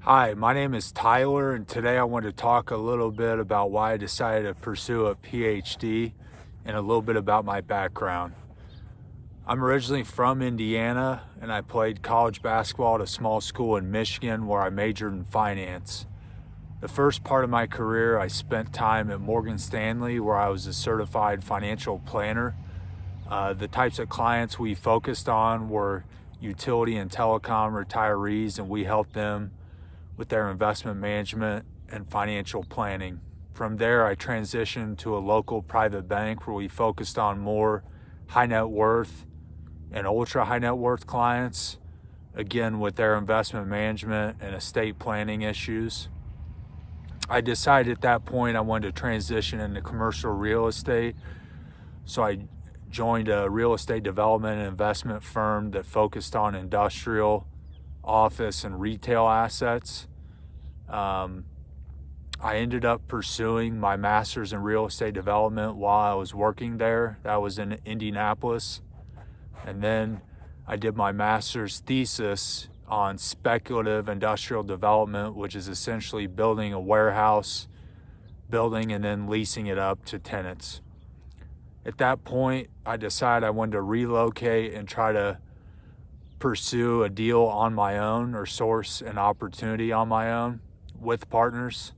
Hi, my name is Tyler, and today I want to talk a little bit about why I decided to pursue a PhD and a little bit about my background. I'm originally from Indiana, and I played college basketball at a small school in Michigan where I majored in finance. The first part of my career, I spent time at Morgan Stanley where I was a certified financial planner. The types of clients we focused on were utility and telecom retirees, and we helped them with their investment management and financial planning. From there, I transitioned to a local private bank where we focused on more high net worth and ultra high net worth clients, again with their investment management and estate planning issues. I decided at that point I wanted to transition into commercial real estate, so I joined a real estate development and investment firm that focused on industrial, office, and retail assets. I ended up pursuing my master's in real estate development while I was working there. That was in Indianapolis. And then I did my master's thesis on speculative industrial development, which is essentially building a warehouse building and then leasing it up to tenants. At that point, I decided I wanted to relocate and try to pursue a deal on my own or source an opportunity on my own with partners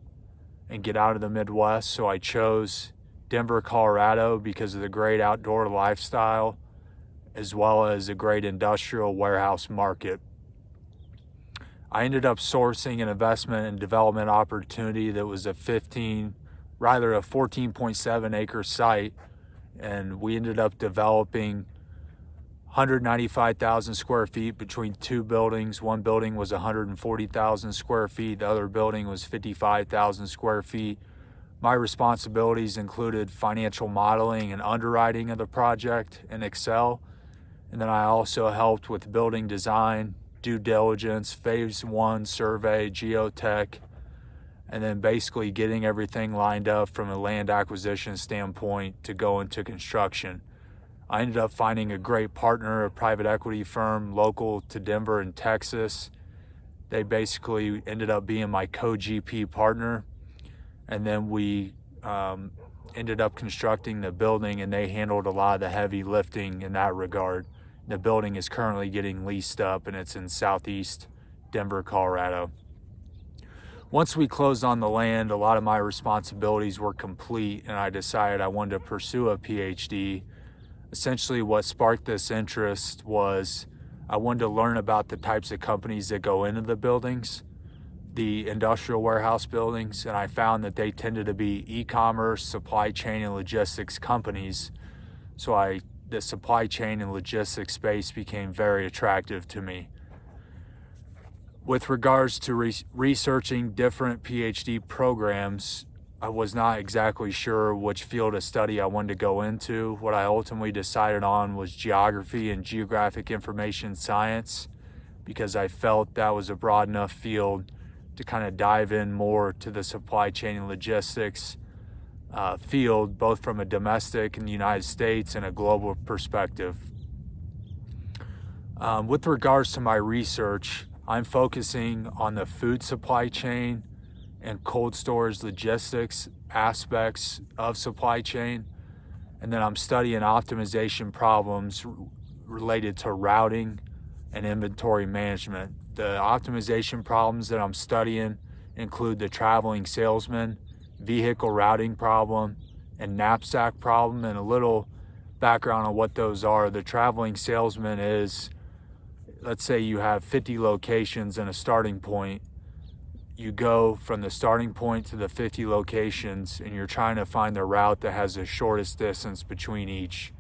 and get out of the Midwest. So I chose Denver, Colorado because of the great outdoor lifestyle as well as a great industrial warehouse market. I ended up sourcing an investment and development opportunity that was a 14.7 acre site, and we ended up developing 195,000 square feet between two buildings. One building was 140,000 square feet. The other building was 55,000 square feet. My responsibilities included financial modeling and underwriting of the project in Excel. And then I also helped with building design, due diligence, phase one survey, geotech, and then basically getting everything lined up from a land acquisition standpoint to go into construction. I ended up finding a great partner, a private equity firm local to Denver in Texas. They basically ended up being my co-GP partner. And then we ended up constructing the building, and they handled a lot of the heavy lifting in that regard. The building is currently getting leased up, and it's in southeast Denver, Colorado. Once we closed on the land, a lot of my responsibilities were complete, and I decided I wanted to pursue a PhD. Essentially, what sparked this interest was I wanted to learn about the types of companies that go into the buildings, the industrial warehouse buildings, and I found that they tended to be e-commerce, supply chain, and logistics companies. So the supply chain and logistics space became very attractive to me. With regards to researching different PhD programs, I was not exactly sure which field of study I wanted to go into. What I ultimately decided on was geography and geographic information science because I felt that was a broad enough field to kind of dive in more to the supply chain and logistics field, both from a domestic in the United States and a global perspective. With regards to my research, I'm focusing on the food supply chain and cold storage logistics aspects of supply chain. And then I'm studying optimization problems related to routing and inventory management. The optimization problems that I'm studying include the traveling salesman, vehicle routing problem, and knapsack problem. And a little background on what those are. The traveling salesman is, let's say you have 50 locations and a starting point. You go from the starting point to the 50 locations, and you're trying to find the route that has the shortest distance between each.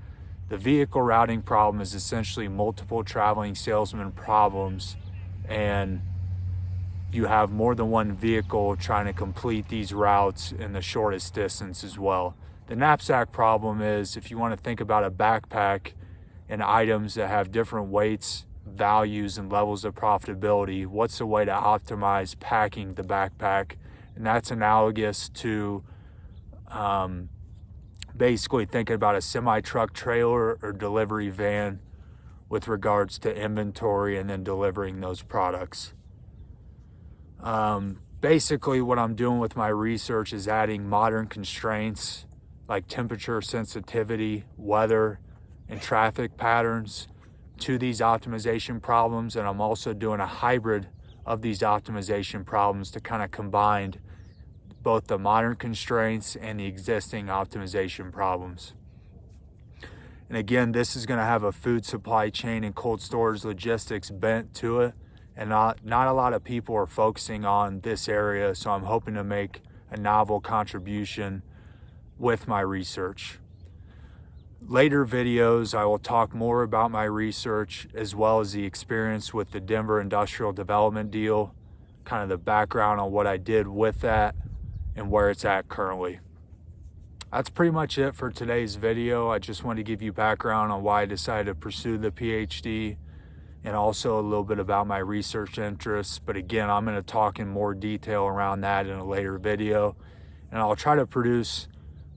The vehicle routing problem is essentially multiple traveling salesman problems, and you have more than one vehicle trying to complete these routes in the shortest distance as well. The knapsack problem is if you want to think about a backpack and items that have different weights, values, and levels of profitability, what's the way to optimize packing the backpack? And that's analogous to basically thinking about a semi-truck trailer or delivery van with regards to inventory and then delivering those products. Basically, what I'm doing with my research is adding modern constraints like temperature sensitivity, weather, and traffic patterns to these optimization problems. And I'm also doing a hybrid of these optimization problems to kind of combine both the modern constraints and the existing optimization problems. And again, this is going to have a food supply chain and cold storage logistics bent to it. And not a lot of people are focusing on this area. So I'm hoping to make a novel contribution with my research. Later videos, I will talk more about my research as well as the experience with the Denver Industrial Development deal, kind of the background on what I did with that and where it's at currently. That's pretty much it for today's video. I just wanted to give you background on why I decided to pursue the PhD and also a little bit about my research interests. But again, I'm going to talk in more detail around that in a later video. And I'll try to produce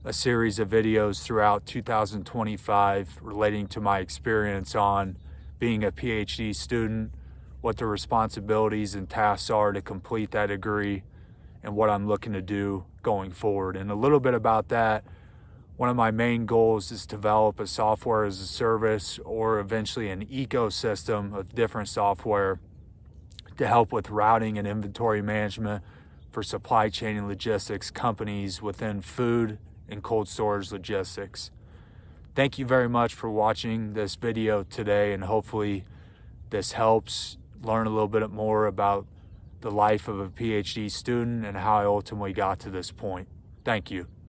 a series of videos throughout 2025 relating to my experience on being a PhD student, what the responsibilities and tasks are to complete that degree, and what I'm looking to do going forward. And a little bit about that, one of my main goals is to develop a software as a service or eventually an ecosystem of different software to help with routing and inventory management for supply chain and logistics companies within food and cold storage logistics. Thank you very much for watching this video today, and hopefully this helps learn a little bit more about the life of a PhD student and how I ultimately got to this point. Thank you.